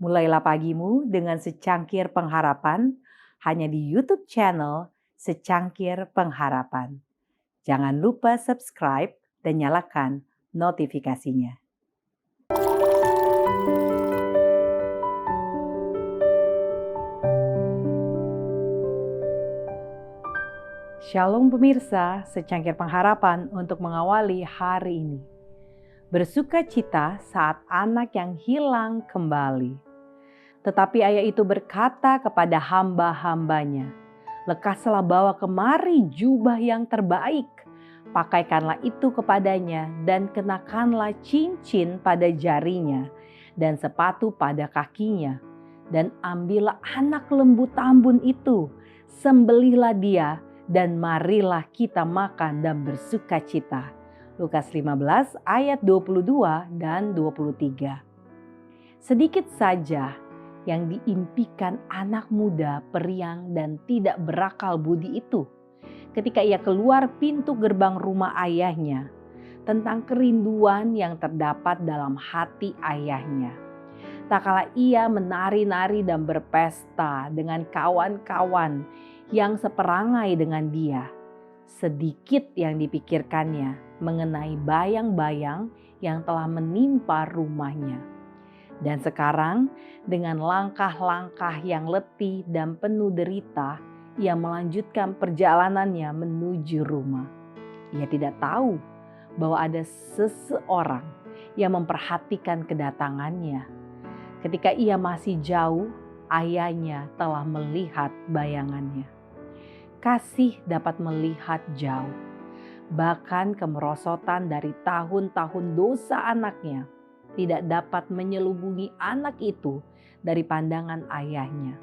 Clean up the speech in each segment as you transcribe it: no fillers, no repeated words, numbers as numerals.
Mulailah pagimu dengan secangkir pengharapan hanya di YouTube channel Secangkir Pengharapan. Jangan lupa subscribe dan nyalakan notifikasinya. Shalom pemirsa, Secangkir Pengharapan untuk mengawali hari ini. Bersukacita saat anak yang hilang kembali. Tetapi ayah itu berkata kepada hamba-hambanya, lekaslah bawa kemari jubah yang terbaik, pakaikanlah itu kepadanya dan kenakanlah cincin pada jarinya dan sepatu pada kakinya. Dan ambillah anak lembu tambun itu, sembelihlah dia dan marilah kita makan dan bersukacita. Lukas 15 ayat 22 dan 23. Sedikit saja yang diimpikan anak muda periang dan tidak berakal budi itu ketika ia keluar pintu gerbang rumah ayahnya tentang kerinduan yang terdapat dalam hati ayahnya. Tak kala ia menari-nari dan berpesta dengan kawan-kawan yang seperangai dengan dia, sedikit yang dipikirkannya mengenai bayang-bayang yang telah menimpa rumahnya. Dan sekarang dengan langkah-langkah yang letih dan penuh derita, ia melanjutkan perjalanannya menuju rumah. Ia tidak tahu bahwa ada seseorang yang memperhatikan kedatangannya. Ketika ia masih jauh, ayahnya telah melihat bayangannya. Kasih dapat melihat jauh. Bahkan kemerosotan dari tahun-tahun dosa anaknya tidak dapat menyelubungi anak itu dari pandangan ayahnya.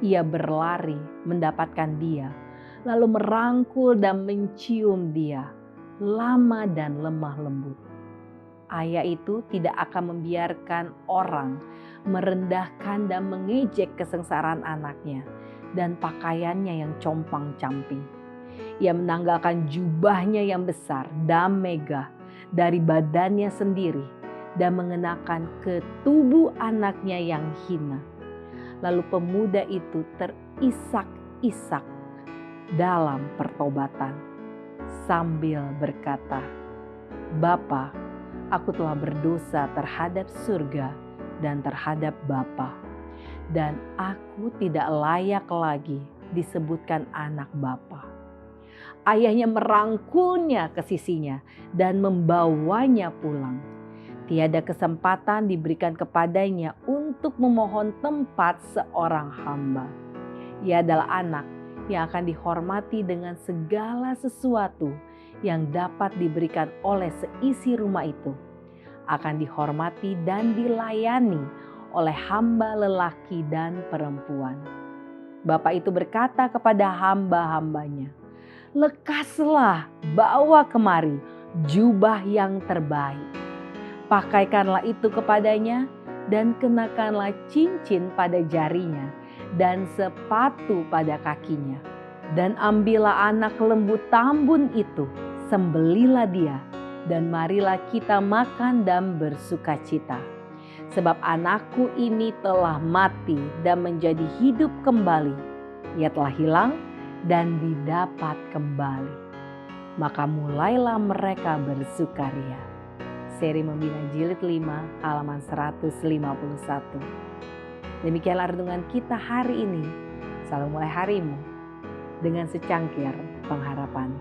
Ia berlari mendapatkan dia, lalu merangkul dan mencium dia, lama dan lemah lembut. Ayah itu tidak akan membiarkan orang merendahkan dan mengejek kesengsaraan anaknya dan pakaiannya yang compang-camping. Ia menanggalkan jubahnya yang besar dan megah dari badannya sendiri dan mengenakan ke tubuh anaknya yang hina. Lalu pemuda itu terisak-isak dalam pertobatan sambil berkata, Bapa, aku telah berdosa terhadap surga dan terhadap Bapa, dan aku tidak layak lagi disebutkan anak Bapa. Ayahnya merangkulnya ke sisinya dan membawanya pulang. Tiada kesempatan diberikan kepadanya untuk memohon tempat seorang hamba. Ia adalah anak yang akan dihormati dengan segala sesuatu yang dapat diberikan oleh seisi rumah itu. Akan dihormati dan dilayani oleh hamba lelaki dan perempuan. Bapak itu berkata kepada hamba-hambanya, lekaslah bawa kemari jubah yang terbaik. Pakaikanlah itu kepadanya dan kenakanlah cincin pada jarinya dan sepatu pada kakinya. Dan ambillah anak lembu tambun itu, sembelihlah dia dan marilah kita makan dan bersukacita. Sebab anakku ini telah mati dan menjadi hidup kembali. Ia telah hilang dan didapat kembali. Maka mulailah mereka bersukaria. Seri Membina Jilid 5 halaman 151. Demikianlah renungan kita hari ini. Selalu mulai harimu dengan secangkir pengharapan.